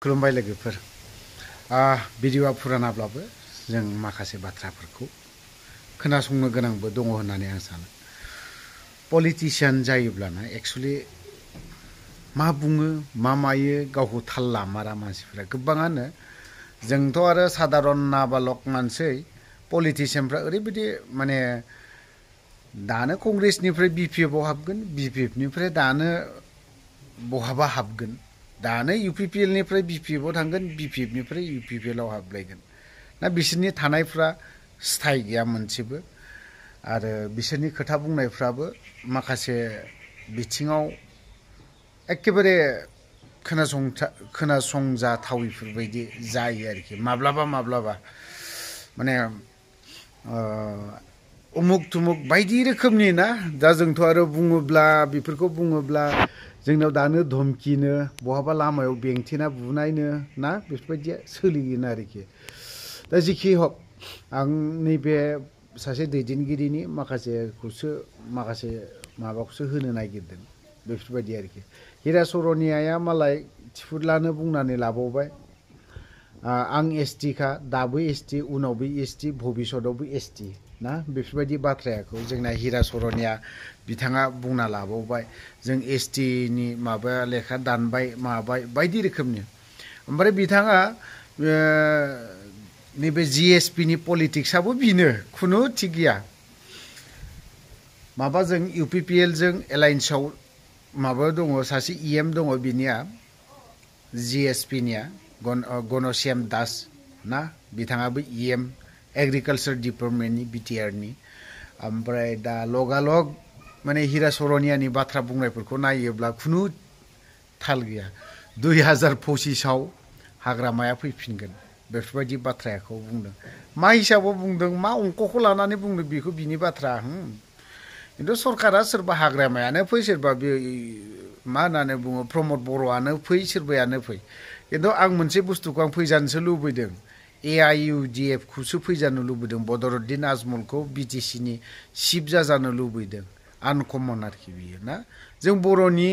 खुलुमबाय लोगोफोर भिडिअआ फुरानाब्लाबो जों माखासे बाथ्राफोरखौ खोनासंनो गोनांबो दङ होननानै आं सानो पलिटिशियान जायोब्लाना एक्चुअली मा बुङो मा मायो गावखौ थाल लामारा मानसिफोरा गोबाङानो जोंथ' आरो साधारन नाबालक मानसि पलिटिशियानफ्रा ओरैबायदि माने दानो कंग्रेसनिफ्राय बिपिएफआव हाबगोन बिपिएफनिफ्राय दानो बहाबा हाबगोन दानो इउपिपिएलनिफ्राय बिपिएफआव थांगोन बिपिएफनिफ्राय इउपिपिएलआव हाबलायगोन ना बिसोरनि थानायफ्रा स्थायी गैया मोनसेबो आरो बिसोरनि खोथा बुंनायफ्राबो माखासे बिथिङाव एखेबारे खोनासंजाथाविफोर बायदि जायो आरोखि माब्लाबा माने उमुक तुमुक बायदि रोखोमनि ना दा जोंथ' आरो बुङोब्ला बेफोरखौ बुङोब्ला जोंनाव दानो धमकिनो बहाबा लामायाव बेंथेना बुनायनो ना बेफोरबायदिया सोलियोना आरोखि दा जिखि हक आं नैबे सासे दैदेनगिरिनि माखासे माबाखौसो होनो नागिरदों बेफोरबायदि आरोखि हिरा सरनियाया मालाय थिफुदलानो बुंनानै लाबावबाय आं एसटि खा दाबो एसटि उनावबो एसटि भबिष्यतआवबो एसटि ना बेफोरबायदि बाथ्राखौ जोंना हिरा सरनिया बिथाङा बुंना लाबावबाय जों एसटि नि माबा लेखा दानबाय माबाय बायदि रोखोमनि ओमफ्राय बिथाङा नैबे जिएसपि नि पलिटिक्सआबो बिनो खुनु थिग गैया माबाजों इउपिपिएल जों एलायन्सआव माबा दङ सासे इएम दङ बिनिया जिएसपि निया गणश्याम दास ना बिथाङाबो इएम एग्रिकालचार डिपार्टमेन्टनि बिटिआर नि ओमफ्राय दा लगालग माने हिरा सरनियानि बाथ्रा बुंनायफोरखौ नायोब्ला खुनु थाल गैया 2025आव हाग्रामाया फैफिनगोन बेफोरबायदि बाथ्राखौ बुंदों मा हिसाबाव बुंदों मा अंकखौ लानानै बुंदों बेखौ बिनि बाथ्रा खिन्थु सरकारा सोरबा हाग्रामायानो फै सोरबा बे मा होननानै बुङो प्रमद बर'आनो फै सोरबायानो फै खिन्थु आं मोनसे बुस्थुखौ आं फैजानोसो लुबैदों AIUDF खौसो फैजानो लुबैदों बदरुद्दिन आजमलखौ बिटिसि नि चिफ जाजानो लुबैदों आनकमन आरोखि बियो ना जों बर'नि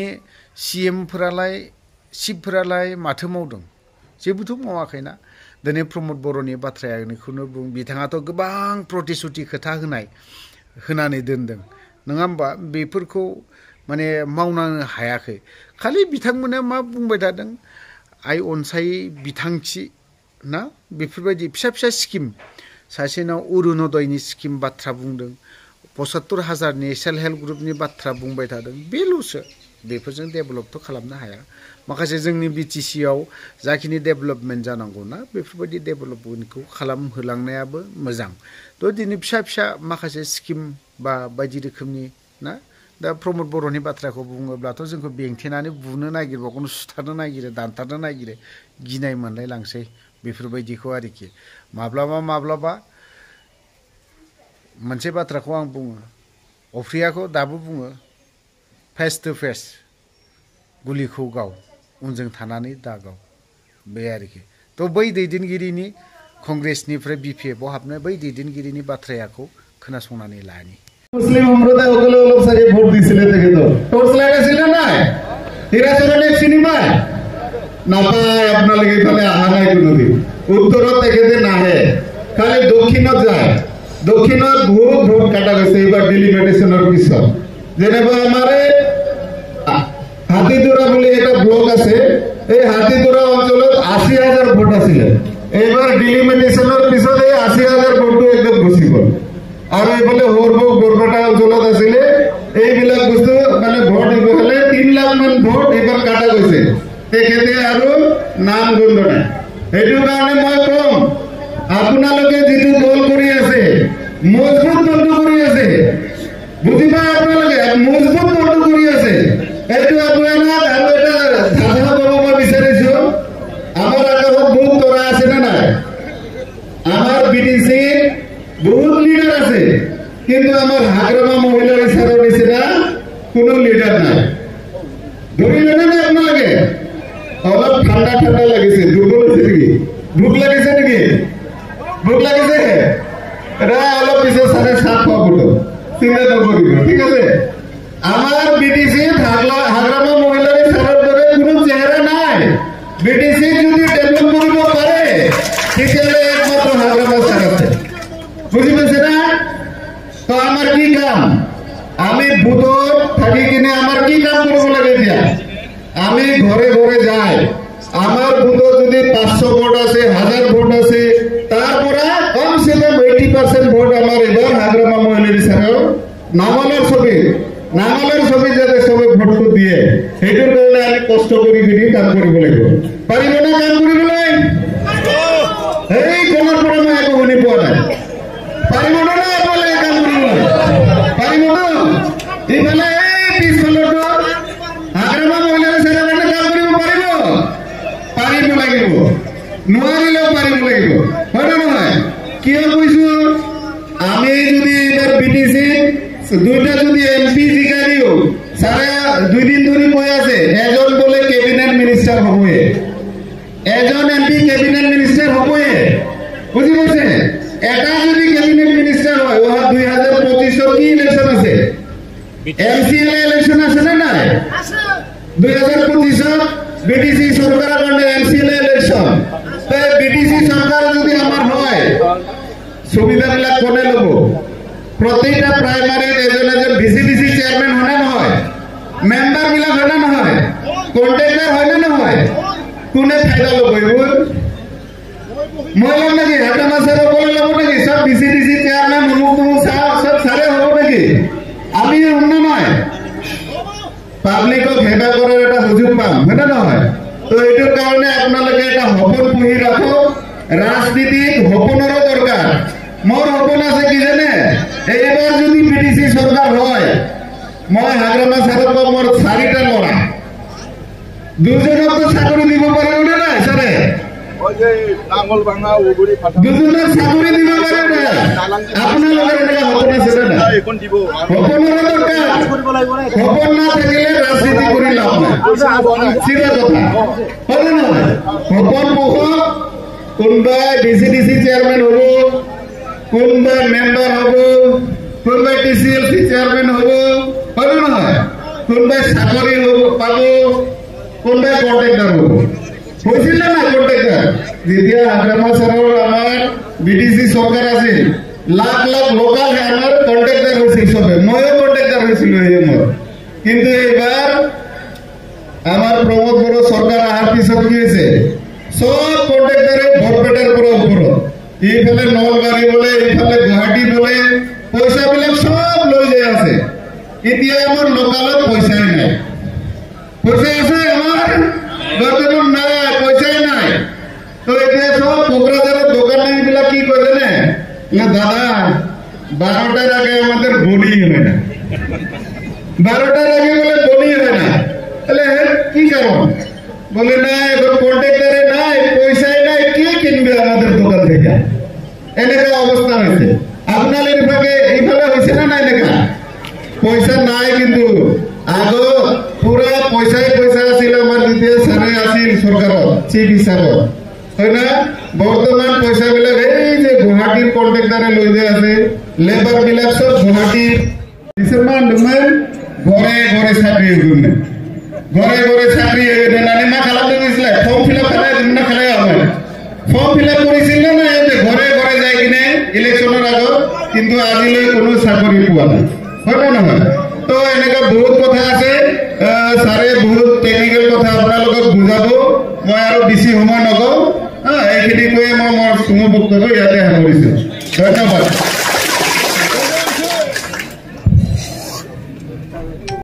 CM फोरालाय चिफफोरालाय माथो मावदों जेबोथ' मावाखैना दिनै प्रमद बर'नि बाथ्राखौनो बुं बिथाङाथ' गोबां प्रतिश्रुति खोथा होनानै दोनदों नङा होमबा बेफोरखौ माने मावनो हायाखै खालि बिथांमोना मा बुंबाय थादों आइ अनसाय बिथांखि ना बेफोरबायदि फिसा स्किम सासेनाव अरुणोदयनि स्किम बाथ्रा बुंदों 75,000नि सेल्फ हेल्प ग्रुपनि बाथ्रा बुंबाय थादों बेल'सो बेफोरजों डेभेलपथ' खालामनो हाया माखासे जोंनि बिटिसिआव जाखिनि डेभेलपमेन्ट जानांगौना बेफोरबायदि डेभेलपमेन्टखौ खालामहोलांनायाबो मोजां थ' दिनै फिसा माखासे स्किम बा बायदि रोखोमनि ना दा प्रमद बर'नि बाथ्राखौ बुङोब्लाथ' जोंखौ बेंथेनानै बुनो नागिरबावगोन सुथारनो नागिरो दानथारनो नागिरो गिनाय मोनलाय लांसै बेफोरबायदिखौ आरोखि माब्लाबा मोनसे बाथ्राखौ आं बुङो अफ्रियाखौ दाबो बुङो फेस टु फेस गुलिखौ गाव उनजों थानानै दागाव बे आरोखि थ' बै दैदेनगिरिनि कंग्रेसनिफ्राय बिपिएफआव हाबनाय बै दैदेनगिरिनि बाथ्राखौ खोनासंनानै लानि মুসলিম সম্প্রদায় ওগুলো লোক সারি ভোট দিছিলে দেখে তো টর্চ লাগাইছিল না হিরা চরণে সিনেমা না পায় আপনার লাগে তাহলে আহা নাই কোনোদিন উত্তরত দেখে না হে খালি দক্ষিণত যায় দক্ষিণত বহুত ভোট কাটা গেছে এবার ডিলিমিটেশনের পিছত যেনেবা আমারে হাতিদুরা বলে একটা ব্লক আছে এই হাতিদুরা অঞ্চলত 80,000 ভোট আছিল এবার ডিলিমিটেশনের পিছত এই 80,000 ভোটটো একদম গুছি গল আর এইফালে বৰপেটা অঞ্চলত আছিলে এইবিলাক বস্তু মানে ভোট হলে 3 লাখ মান ভোট এবার কাটা গৈছে তেখেতে আৰু নাম গন্ধ নাই সেইটো কাৰণে মই কম আপোনালোকে যিটো দল কৰি আছে মজবুত দলটো কৰি আছে বুজিবা আপোনালোকে মজবুত দলটো কৰি আছে এইটো আপোনালোক আৰু এটা ধাৰণা কৰিব বিচাৰিছো আমাৰ আগত বহুত তৰা আছে না নাই আমাৰ বিটিসি বহুত লিডার আছে কিন্তু আমার হাগ্রামা মহিলার ইশারা নিচিনা কোনো লিডার নাই ধরিলেন না আপনাকে অলপ ঠান্ডা লাগিছে দুর্বল হয়েছে নাকি ভোক লাগিছে এটা অলপ পিছিয়ে 7:30 পাবো চিন্তা নকরিব ঠিক আছে আমার বিটিসি হাগ্রামা মহিলার ইশারার ধরে কোনো চেহারা নাই বিটিসি যদি তেতিয়াহ'লে একমাত্ৰ হাগ্ৰামা ছাৰ আছে বুজি পাইছে না তো আমাৰ কি কাম আমি বুথত থাকি কিনে আমাৰ কি কাম কৰিব লাগে এতিয়া আমি ঘৰে ঘৰে যাই আমাৰ বুথত যদি 500 ভোট আছে 1000 ভোট আছে তাৰ পৰা কমসে কম 80% ভোট আমাৰ এবাৰ হাগ্ৰামা মহিলা বিচাৰৰ নামলৰ ছবি যাতে সবে ভোটটো দিয়ে সেইটোৰ কাৰণে আমি কষ্ট কৰি কিনি কাম কৰিব লাগিব পাৰিব না কাম কৰিবলৈ এই কোনৰ পৰা মই একো শুনি পোৱা নাই পাৰিব না আপোনালোকে কাম কৰিবলৈ পাৰিব না ইফালে এই পিছফালৰটো হাগ্ৰামা মহিলা বিচাৰৰ কাৰণে কাম কৰিব পাৰিব লাগিব নোৱাৰিলেও পাৰিব লাগিব হয় না নহয় কিয় কৈছো আমি যদি এবাৰ বিটিসি দুইটা যদি এমপি জিকাই দিও সারা 2 দিন ধরে কই আছে এজন বলে ক্যাবিনেট মিনিস্টার হবয়ে এজন এমপি ক্যাবিনেট মিনিস্টার হবয়ে বুঝি পাইছে এটা যদি ক্যাবিনেট মিনিস্টার হয় ওহা 2025 কি ইলেকশন আছে এমসিএল ইলেকশন আছে না নাই আছে 2025 বিটিসি সরকারের কারণে এমসিএল ইলেকশন তো বিটিসি সরকার যদি আমার হয় সুবিধাবিলাক কোনে লব প্রত্যেকটা প্রাইমারি এজন ভিসিডিসি চেয়ারম্যান হয় না হয় মেম্বার বিলাক হয় না নহয় কন্ট্রাক্টর হয় না নহয় কোনে ফায়দা লব এগুলো মই লম নাকি হাগ্ৰামা ছাৰ বলে লব নাকি সব ভিসিডিসি চেয়ারম্যান মুমুক সব সারে হব নাকি আমি হম না নয় পাবলিকক হেডা করার একটা সুযোগ পাম হয় না নহয় তো এটার কারণে আপনাদেরকে একটা সপন পুহি রাখো রাজনীতিক সপনেরও দরকার মোর সপন আছে কি জানে এইবার যদি বিটিসি সরকার হয় মই হাগ্ৰামা ছাৰক মোর 4টা লড়া দুজনক তো চাকরি দিব পারে না না স্যারে ওই যে নাঙ্গল ভাঙা ওগুড়ি ফাটা দুজনক চাকরি দিব পারে না আপনাদের এটা সপন আছে না এখন দিব সপনের দরকার সপন না থাকলে রাজনীতি করি লাভ নাই সিধা কথা বলে না সপন মুখ কোনবা ডিসিডিসি চেয়ারম্যান হব কোনবা মেম্বার হব কোনবা টিসিএলসি চেয়ারম্যান হব হয় না কোনবা চাকরি হব পাব কোনবা কন্ট্রাক্টর হব হয়েছিল না কন্ট্রাক্টর যেতিয়া হাগ্ৰামা ছাৰৰ আমাৰ বিটিসি সরকার আছে লাখ লাখ লোকাল আমার কন্ট্রাক্টর হয়েছিল সবে ময়ও কন্ট্রাক্টর হয়েছিল এই আমার কিন্তু এবার আমার প্রমোদ বড় সরকার আহার পিছত কি হয়েছে সব কন্ট্রাক্টরে বরপেটার পুরো উপর এইফালে নলবাৰী বলে এইফালে গুৱাহাটী বলে পয়সা বিলাক সব লৈ যাই আছে এতিয়া আমার লোকালত পয়সাই নাই পয়সা আছে আমার বর্তমান নাই পয়সাই নাই তো এতিয়া সব কোকরাঝারের দোকান বিলাক কি করে না দাদা 12টার আগে আমাদের বলি হয় না 12টার আগে বলে বলি হয় না তাহলে কি কারণ বলে না এখন কন্ট্রাক্টরে নাই পয়সাই নাই কে কিনবে আমাদের দোকান থেকে এনেকা অবস্থা হয়েছে আপনাদের এইভাবে হয়েছে না না এনেকা পয়সা নাই কিন্তু আগো পুরা পয়সাই পয়সা আছিল আমার দ্বিতীয় স্থানে আছিল সরকারত চিফ হিসাবত হয় না বর্তমান পয়সা বিলাক এই যে গুৱাহাটীৰ কন্ট্ৰাক্টৰে লৈ যায় আছে লেবাৰ বিলাক সব গুৱাহাটীৰ ঘরে ঘরে চাকরি ঘরে ঘরে চাকরি নানি না খেলাতে দিয়েছিল ফর্ম ফিল আপ খেলায় না খেলায় হবে ফর্ম ফিল আপ করেছিল না ঘরে ঘরে যাই কিনে ইলেকশনের আগত কিন্তু আজিলৈ কোনো চাকরি পোৱা নাই হয় না নহয় তো এনেকা বহুত কথা আছে ছাৰে বহুত টেকনিক্যাল কথা আপোনালোকক বুজাব মই আৰু বেছি সময় নকওঁ এইখিনি কৈ মই মোৰ বক্তব্য ইয়াতে সামৰিছো ধন্যবাদ।